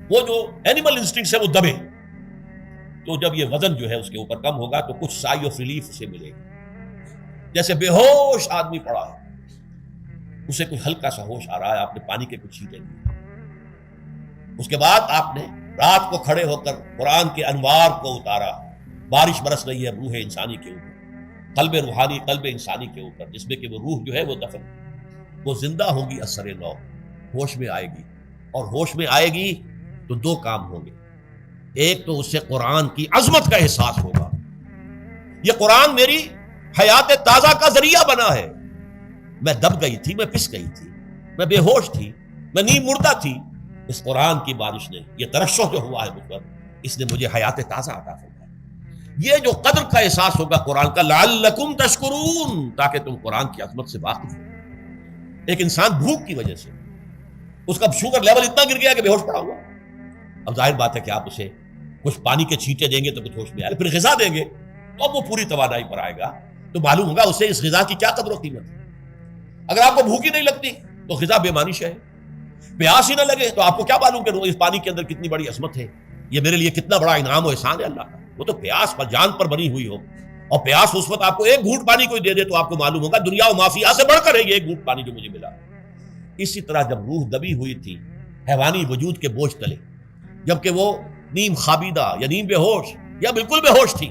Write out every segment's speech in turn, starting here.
وہ جو animal instincts ہے وہ دبے. تو جب یہ وزن جو ہے اس کے اوپر کم ہوگا تو کچھ سائی آف ریلیف اسے ملے گا. جیسے بے ہوش آدمی پڑا ہے, اسے کوئی ہلکا سا ہوش آ رہا ہے, آپ نے پانی کے کچھ چھینٹے لیے, اس کے بعد آپ نے رات کو کھڑے ہو کر قرآن کے انوار کو اتارا, بارش برس رہی ہے روح انسانی کے اوپر, قلب روحانی, قلب انسانی کے اوپر, جس میں کہ وہ روح جو ہے وہ دفن, وہ زندہ ہوگی اثر نو, ہوش میں آئے گی. اور ہوش میں آئے گی تو دو کام ہوں گے. ایک تو اس سے قرآن کی عظمت کا احساس ہوگا, یہ قرآن میری حیات تازہ کا ذریعہ بنا ہے. میں دب گئی تھی, میں پس گئی تھی, میں بے ہوش تھی, میں نیند مردہ تھی, اس قرآن کی بارش نے, یہ ترشح جو ہوا ہے مجھ پر, اس نے مجھے حیات تازہ عطا فرمائی. یہ جو قدر کا احساس ہوگا قرآن کا, لعلکم تشکرون, تاکہ تم قرآن کی عظمت سے واقف ہو. ایک انسان بھوک کی وجہ سے اس کا شوگر لیول اتنا گر گیا کہ بے ہوش پڑا ہوا. اب ظاہر بات ہے کہ آپ اسے کچھ پانی کے چھینٹے دیں گے تو کچھ ہوش میں آئے, پھر غذا دیں گے تو اب وہ پوری توانائی پر آئے گا, تو معلوم ہوگا اسے اس غذا کی کیا قدر و قیمت ہے. اگر آپ کو بھوک ہی نہیں لگتی تو غذا بے معنی ہے. پیاس ہی نہ لگے تو آپ کو کیا معلوم کہ اس پانی کے اندر کتنی بڑی عظمت ہے, یہ میرے لیے کتنا بڑا انعام و احسان ہے اللہ کا. وہ تو پیاس پر, جان پر بنی ہوئی ہو, اور پیاس اس وقت آپ کو ایک گھونٹ پانی کوئی دے دے تو آپ کو معلوم ہوگا دنیا و مافیا سے بڑھ کر ہے یہ ایک گھونٹ پانی جو مجھے ملا. اسی طرح جب روح دبی ہوئی تھی حیوانی وجود کے بوجھ تلے, جبکہ وہ نیم خابیدہ یا نیم بے ہوش یا بالکل بے ہوش تھی,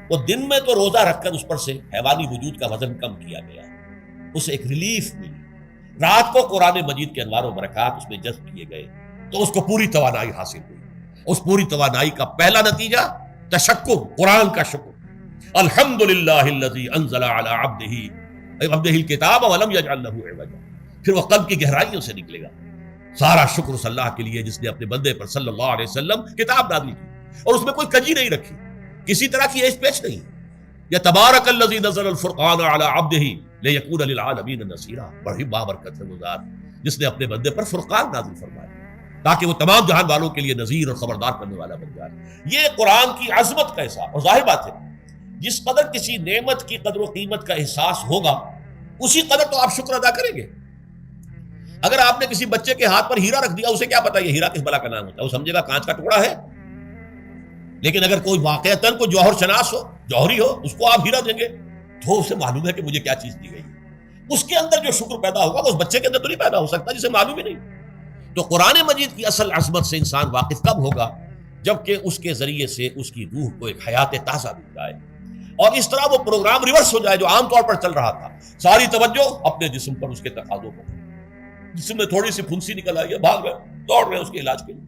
وہ دن میں تو روزہ رکھ کر اس پر سے حیوانی وجود کا وزن کم کیا گیا, اسے ایک ریلیف ملی. رات کو قرآن مجید کے انوار و برکات اس میں جذب کیے گئے تو اس کو پوری توانائی حاصل ہوئی. اس پوری توانائی کا پہلا نتیجہ تشکر, قرآن کا شکر. الحمدللہ الذی انزل علی عبدہ الکتاب ولم یجعل لہ عوجا. پھر وہ قلب کی گہرائیوں سے نکلے گا. سارا شکر اس اللہ کے لیے جس نے اپنے بندے پر صلی اللہ علیہ وسلم کتاب نازل کی اور اس میں کوئی کجی نہیں رکھی, کسی طرح کی ایش پیش نہیں. یا تبارک الذی نزل الفرقان علی عبدہ لیکون للعالمین نذیرا. بڑی بابرکت ہے وہ ذات جس نے اپنے بندے پر فرقان نازل فرمایا تاکہ وہ تمام جہان والوں کے لیے نذیر اور خبردار کرنے والا بن جائے. یہ قرآن کی عظمت کا احساس. اور ظاہر بات ہے جس قدر کسی نعمت کی قدر و قیمت کا احساس ہوگا اسی قدر تو آپ شکر ادا کریں گے. اگر آپ نے کسی بچے کے ہاتھ پر ہیرا رکھ دیا, اسے کیا پتا یہ ہیرا کس بلا کا نام ہوتا ہے, وہ سمجھے گا کانچ کا ٹکڑا ہے. لیکن اگر کوئی واقعتاً کوئی جوہر شناس ہو, جوہری ہو, اس کو آپ ہیرا دیں گے تو اسے معلوم ہے کہ مجھے کیا چیز دی گئی. اس کے اندر جو شکر پیدا ہوگا وہ اس بچے کے اندر تو نہیں پیدا ہو سکتا جسے معلوم ہی نہیں. تو قرآن مجید کی اصل عظمت سے انسان واقف کب ہوگا, جبکہ اس کے ذریعے سے اس کی روح کو ایک حیات تازہ مل جائے اور اس طرح وہ پروگرام ریورس ہو جائے جو عام طور پر چل رہا تھا. ساری توجہ اپنے جسم پر, اس کے تقاضوں پر. جسم میں تھوڑی سی پھنسی نکل آئی ہے, بھاگ رہے, دوڑ رہے ہیں اس کے علاج کے لیے.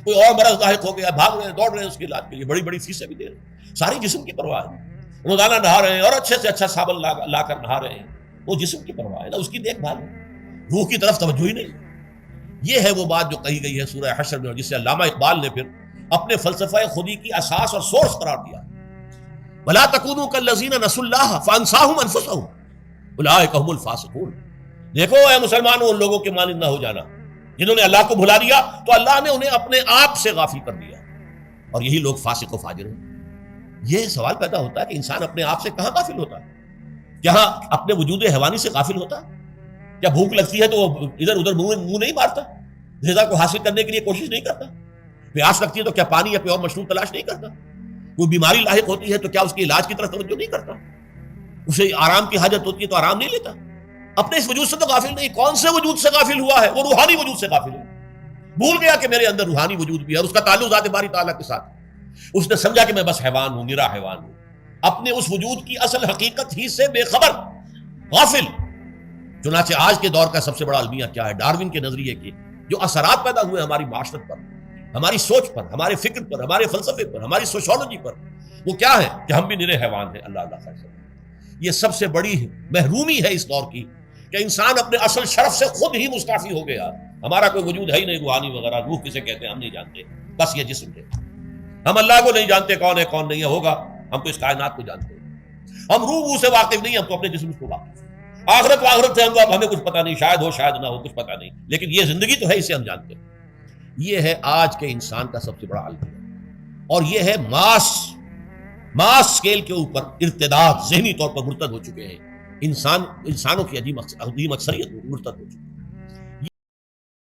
کوئی اور مرض لاحق ہو گیا, بھاگ رہے ہیں, دوڑ رہے ہیں اس کے علاج کے لیے, بڑی بڑی فیسیں بھی دے رہے ہیں. ساری جسم کی پرواہ ہے. روزانہ نہا رہے ہیں اور اچھے سے اچھا صابن لا کر نہا رہے ہیں, وہ جسم کی پرواہ ہے نا, اس کی دیکھ بھال ہے. روح کی طرف توجہ ہی نہیں. یہ ہے وہ بات جو کہی گئی ہے سورہ حشر میں, جسے علامہ اقبال نے پھر اپنے فلسفہ خودی کی اساس اور سورس قرار دیا. وَلَا تَكُونُوا كَالَّذِينَ نَسُوا اللَّهَ فَأَنسَاهُمْ أَنفُسَهُمْ أُولَٰئِكَ هُمُ الْفَاسِقُونَ. دیکھو اے مسلمانوں, ان لوگوں کے مانند نہ ہو جانا جنہوں نے اللہ کو بھلا دیا تو اللہ نے انہیں اپنے آپ سے غافل کر دیا, اور یہی لوگ فاسق و فاجر ہیں. یہ سوال پیدا ہوتا ہے کہ انسان اپنے آپ سے کہاں غافل ہوتا ہے؟ کیا اپنے وجود حیوانی سے غافل ہوتا ہے؟ کیا بھوک لگتی ہے تو وہ ادھر ادھر منہ نہیں مارتا, غذا کو حاصل کرنے کے لیے کوشش نہیں کرتا؟ پیاس لگتی ہے تو کیا پانی یا کوئی اور مشروب تلاش نہیں کرتا؟ کوئی بیماری لاحق ہوتی ہے تو کیا اس کے علاج کی طرف توجہ نہیں کرتا؟ اسے آرام کی حاجت ہوتی ہے تو آرام نہیں لیتا؟ اپنے اس وجود سے تو غافل نہیں. کون سے وجود سے غافل ہوا ہے؟ وہ روحانی وجود سے غافل ہے. بھول گیا کہ میرے اندر روحانی وجود بھی ہے اور اس کا تعلق ذات باری تعالیٰ کے ساتھ. اس نے سمجھا کہ میں بس حیوان ہوں, نرا حیوان ہوں, اپنے اس وجود کی اصل حقیقت ہی سے بے خبر, غافل. چنانچہ آج کے دور کا سب سے بڑا المیہ کیا ہے؟ ڈاروین کے نظریے کے جو اثرات پیدا ہوئے ہماری معاشرت پر, ہماری سوچ پر, ہمارے فکر پر, ہمارے فلسفے پر, ہماری سوشولوجی پر, وہ کیا ہے کہ ہم بھی نرے حیوان ہیں. اللہ خیر. یہ سب سے بڑی محرومی ہے اس دور کی کہ انسان اپنے اصل شرف سے خود ہی مستعفی ہو گیا. ہمارا کوئی وجود ہے ہی نہیں روحانی وغیرہ. روح کسے کہتے ہیں ہم نہیں جانتے, بس یہ جسم ہے. ہم اللہ کو نہیں جانتے کون ہے کون نہیں ہے. ہوگا ہم تو اس کائنات کو جانتے ہیں. ہم روح سے واقف نہیں, ہم تو اپنے جسم کو واقف. آخرت سے ہمیں کچھ پتہ نہیں, شاید ہو شاید نہ ہو, کچھ پتہ نہیں, لیکن یہ زندگی تو ہے, اسے ہم جانتے ہیں. یہ ہے آج کے انسان کا سب سے بڑا المیہ, اور یہ ہے ماس اسکیل کے اوپر ارتداد. ذہنی طور پر مرتد ہو چکے ہیں انسانوں کی عظیم اکثریت مرتد ہو چکی ہے.